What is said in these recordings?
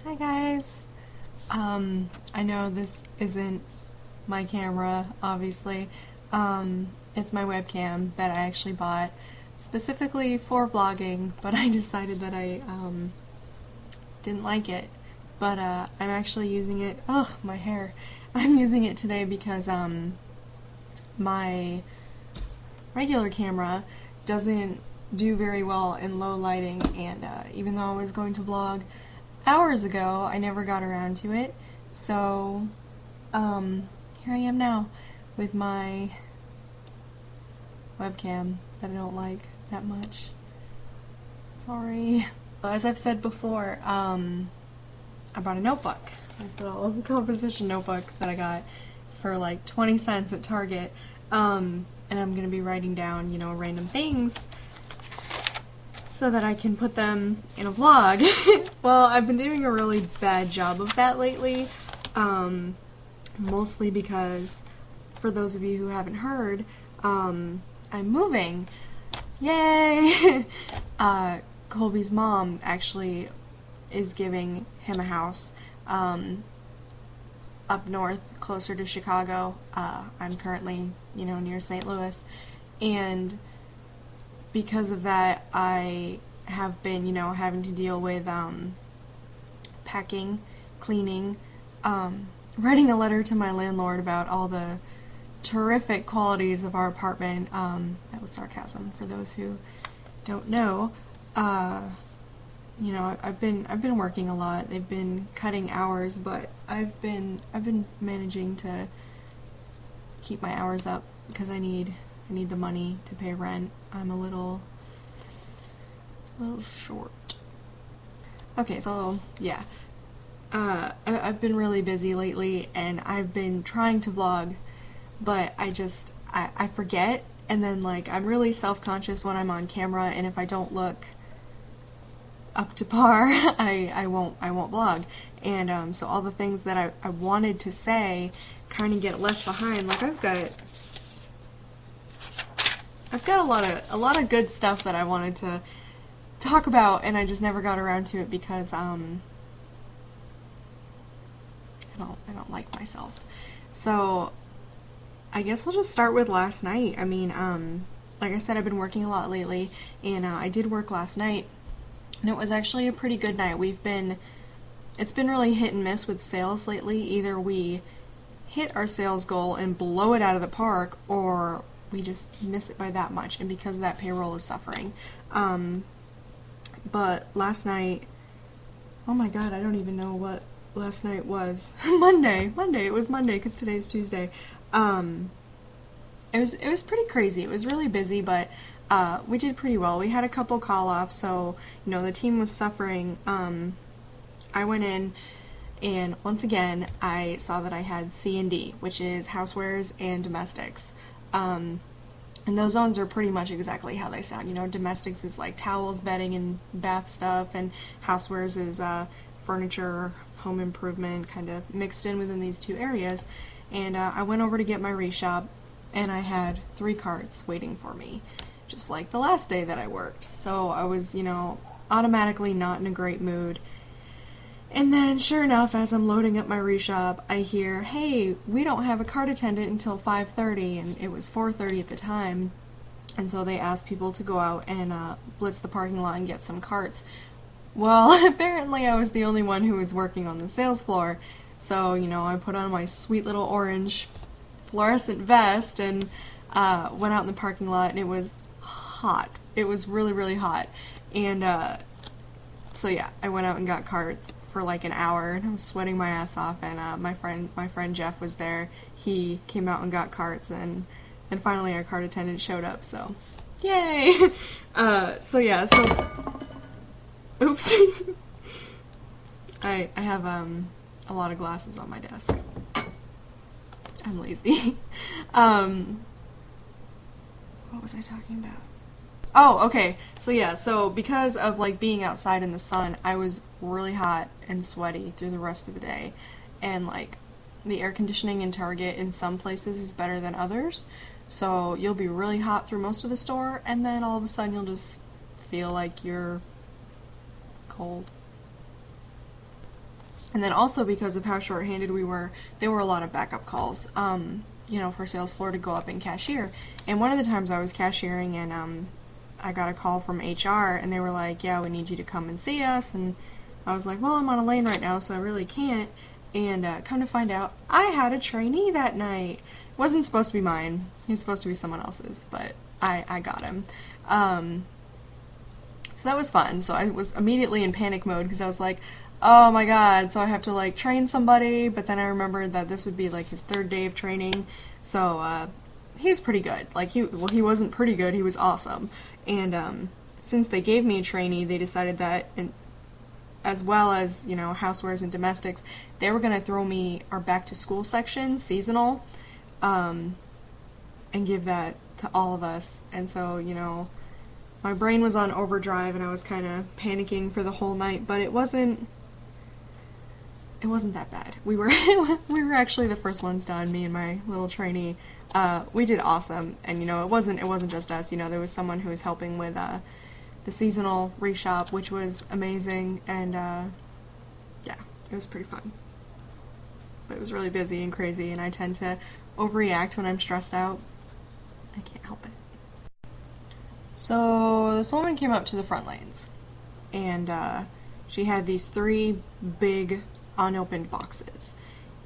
Hi guys! I know this isn't my camera, obviously. It's my webcam that I actually bought specifically for vlogging, but I decided that I didn't like it. But I'm actually using it. Ugh, my hair. I'm using it today because my regular camera doesn't do very well in low lighting, and even though I was going to vlog hours ago, I never got around to it. So here I am now with my webcam that I don't like that much. Sorry. As I've said before, I bought a notebook, this little composition notebook that I got for like 20 cents at Target, and I'm gonna be writing down, you know, random things so that I can put them in a vlog. Well, I've been doing a really bad job of that lately, mostly because, for those of you who haven't heard, I'm moving. Yay! Colby's mom actually is giving him a house up north, closer to Chicago. I'm currently, you know, near St. Louis, and because of that, I have been, you know, having to deal with packing, cleaning, writing a letter to my landlord about all the terrific qualities of our apartment. That was sarcasm for those who don't know. You know, I've been working a lot. They've been cutting hours, but I've been managing to keep my hours up because I need the money to pay rent. I'm a little short. Okay, so yeah. I've been really busy lately, and I've been trying to vlog, but I forget, and then like I'm really self-conscious when I'm on camera, and if I don't look up to par, I won't vlog. And so all the things that I wanted to say kind of get left behind. Like I've got a lot of good stuff that I wanted to talk about, and I just never got around to it because I don't like myself. So I guess I'll just start with last night. I mean, like I said, I've been working a lot lately, and I did work last night, and it was actually a pretty good night. It's been really hit and miss with sales lately. Either we hit our sales goal and blow it out of the park, or we just miss it by that much, and because of that, payroll is suffering. But last night, oh my god, I don't even know what last night was. Monday, it was Monday because today's Tuesday. It was pretty crazy. It was really busy, but we did pretty well. We had a couple call-offs, so, you know, the team was suffering. I went in, and once again, I saw that I had C&D, which is housewares and domestics. And those zones are pretty much exactly how they sound. You know, domestics is like towels, bedding, and bath stuff, and housewares is furniture, home improvement, kind of mixed in within these two areas. And I went over to get my reshop, and I had 3 carts waiting for me, just like the last day that I worked. So I was, you know, automatically not in a great mood. And then, sure enough, as I'm loading up my reshop, I hear, hey, we don't have a cart attendant until 5:30, and it was 4:30 at the time. And so they asked people to go out and blitz the parking lot and get some carts. Well, apparently I was the only one who was working on the sales floor. So, you know, I put on my sweet little orange fluorescent vest and went out in the parking lot, and it was hot. It was really, really hot. And so yeah, I went out and got carts for like an hour, and I was sweating my ass off, and my friend Jeff was there. He came out and got carts, and finally our cart attendant showed up, so yay! So yeah, so oops. I have a lot of glasses on my desk. I'm lazy. What was I talking about? Oh, okay. So yeah, so because of like being outside in the sun, I was really hot and sweaty through the rest of the day. And like the air conditioning in Target in some places is better than others. So you'll be really hot through most of the store, and then all of a sudden you'll just feel like you're cold. And then also because of how short-handed we were, there were a lot of backup calls, for sales floor to go up and cashier. And one of the times I was cashiering and I got a call from HR and they were like, yeah, we need you to come and see us. And I was like, well, I'm on a lane right now, so I really can't. And come to find out, I had a trainee that night. It wasn't supposed to be mine. He was supposed to be someone else's, but I got him. So that was fun. So I was immediately in panic mode because I was like, oh my god, so I have to like train somebody, but then I remembered that this would be like his third day of training, so he's pretty good. Like he wasn't pretty good, he was awesome. And since they gave me a trainee, they decided that, as well as, housewares and domestics, they were going to throw me our back to school section, seasonal, and give that to all of us. And so, my brain was on overdrive and I was kind of panicking for the whole night, but it wasn't that bad. We were actually the first ones done, me and my little trainee. We did awesome, and it wasn't just us. There was someone who was helping with the seasonal reshop, which was amazing, and yeah, it was pretty fun. But it was really busy and crazy, and I tend to overreact when I'm stressed out. I can't help it. So this woman came up to the front lanes, and she had these 3 big unopened boxes,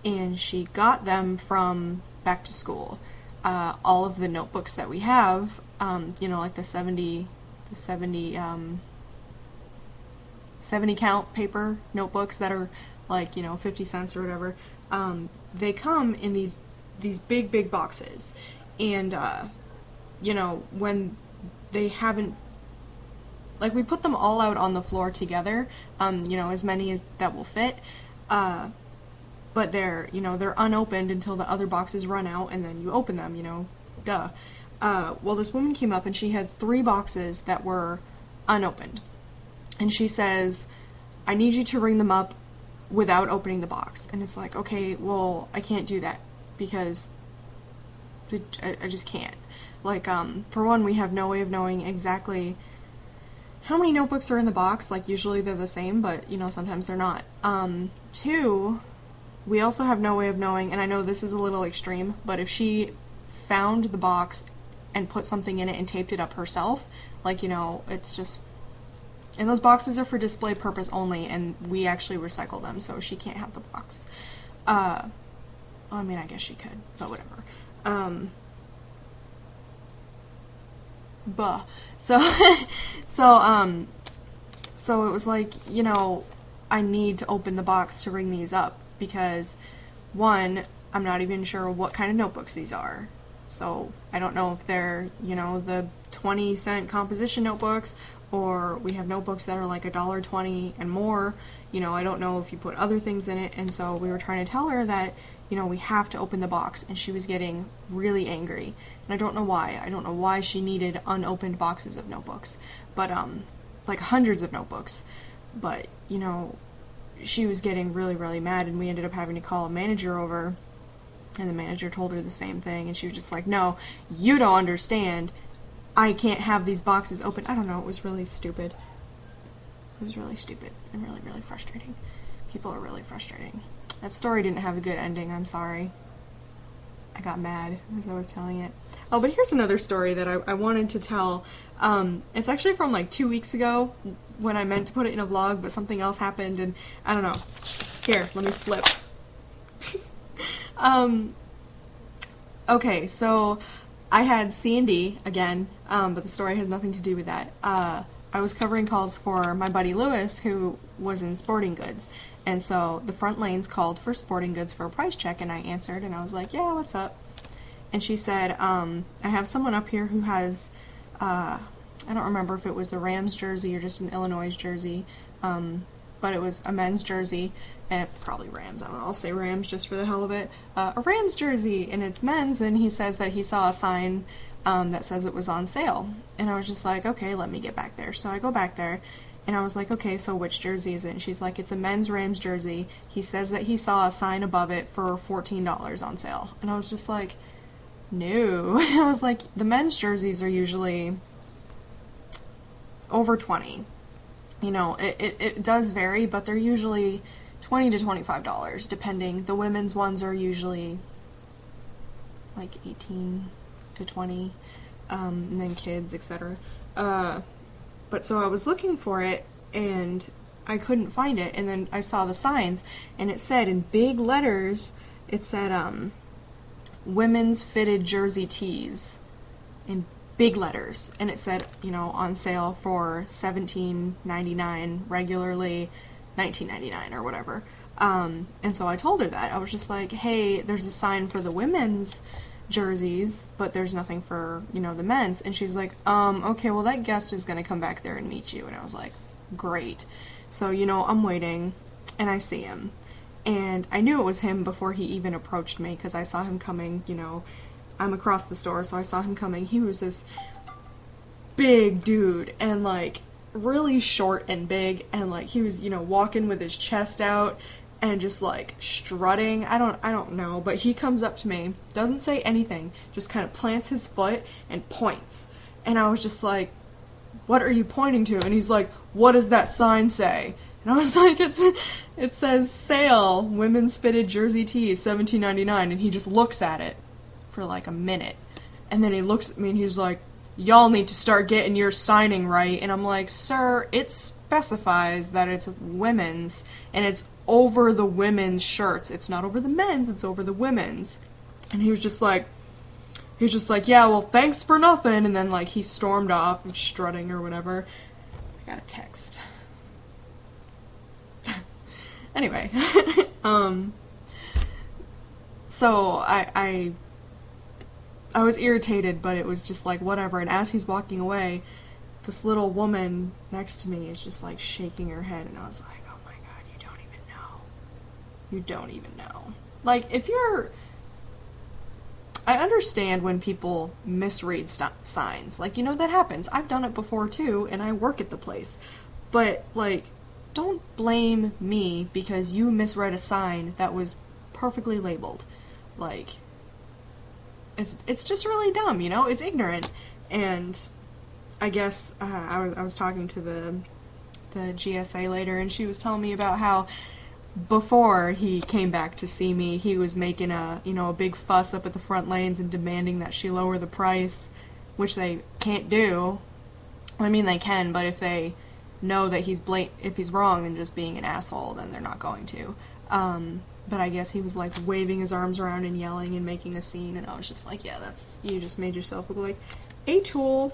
and she got them from back to school. All of the notebooks that we have, like the 70 count paper notebooks that are like 50 cents or whatever, they come in these big boxes, and when they haven't, like, we put them all out on the floor together, as many as that will fit, but they're unopened until the other boxes run out, and then you open them, duh. Well, this woman came up and she had 3 boxes that were unopened, and she says, I need you to ring them up without opening the box. And it's like, okay, well, I can't do that because I just can't. Like, for one, we have no way of knowing exactly how many notebooks are in the box. Like, usually they're the same, but, sometimes they're not. 2, we also have no way of knowing, and I know this is a little extreme, but if she found the box and put something in it and taped it up herself, like, it's just... And those boxes are for display purpose only, and we actually recycle them, so she can't have the box. I mean, I guess she could, but whatever. So it was like, I need to open the box to ring these up, because, one, I'm not even sure what kind of notebooks these are. So I don't know if they're, the 20-cent composition notebooks, or we have notebooks that are like $1.20 and more. I don't know if you put other things in it, and so we were trying to tell her that, we have to open the box, and she was getting really angry. And I don't know why. I don't know why she needed unopened boxes of notebooks, but, like hundreds of notebooks. But, she was getting really, really mad, and we ended up having to call a manager over, and the manager told her the same thing, and she was just like, no, you don't understand. I can't have these boxes open. I don't know, it was really stupid. It was really stupid and really, really frustrating. People are really frustrating. That story didn't have a good ending, I'm sorry. I got mad as I was telling it. Oh, but here's another story that I wanted to tell. It's actually from like 2 weeks ago when I meant to put it in a vlog, but something else happened, and I don't know. Here, let me flip. Okay, so I had C&D again, but the story has nothing to do with that. I was covering calls for my buddy Lewis, who was in sporting goods, and so the front lanes called for sporting goods for a price check, and I answered, and I was like, yeah, what's up? And she said, I have someone up here who has, I don't remember if it was the Rams jersey or just an Illinois jersey, but it was a men's jersey, and probably Rams, I don't know, I'll say Rams just for the hell of it, a Rams jersey, and it's men's, and he says that he saw a sign that says it was on sale, and I was just like, okay, let me get back there. So I go back there, and I was like, okay, so which jersey is it? And she's like, it's a men's Rams jersey. He says that he saw a sign above it for $14 on sale, and I was just like, no. I was like, the men's jerseys are usually over 20. It does vary, but they're usually $20 to $25, depending. The women's ones are usually like 18 to 20, and then kids, etc. But so I was looking for it, and I couldn't find it, and then I saw the signs, and it said in big letters, it said, women's fitted jersey tees, in big letters, and it said, you know, on sale for $17.99, regularly $19.99 or whatever. And so I told her that. I was just like, hey, there's a sign for the women's jerseys, but there's nothing for, you know, the men's. And she's like, okay, well, that guest is going to come back there and meet you. And I was like, great. So, you know, I'm waiting, and I see him. And I knew it was him before he even approached me, because I saw him coming, you know, I'm across the store, so I saw him coming. He was this big dude, and, like, really short and big, and, like, he was, you know, walking with his chest out, and just, like, strutting. I don't know, but he comes up to me, doesn't say anything, just kind of plants his foot and points. And I was just like, what are you pointing to? And he's like, what does that sign say? And I was like, it says sale, women's fitted jersey tees, $17.99, and he just looks at it for like a minute. And then he looks at me and he's like, y'all need to start getting your signing right. And I'm like, sir, it specifies that it's women's, and it's over the women's shirts. It's not over the men's, it's over the women's. And he was just like, yeah, well, thanks for nothing. And then, like, he stormed off, strutting or whatever. I got a text. Anyway, so I was irritated, but it was just like, whatever. And as he's walking away, this little woman next to me is just, like, shaking her head, and I was like, oh my god, you don't even know. You don't even know. Like, if you're... I understand when people misread signs. Like, you know, that happens. I've done it before, too, and I work at the place. But, like, don't blame me because you misread a sign that was perfectly labeled. Like, it's just really dumb, you know? It's ignorant. And I guess I was talking to the GSA later, and she was telling me about how before he came back to see me, he was making a big fuss up at the front lanes and demanding that she lower the price, which they can't do. I mean, they can, but if they know that if he's wrong and just being an asshole, then they're not going to. But I guess he was, like, waving his arms around and yelling and making a scene, and I was just like, yeah, you just made yourself look like a tool.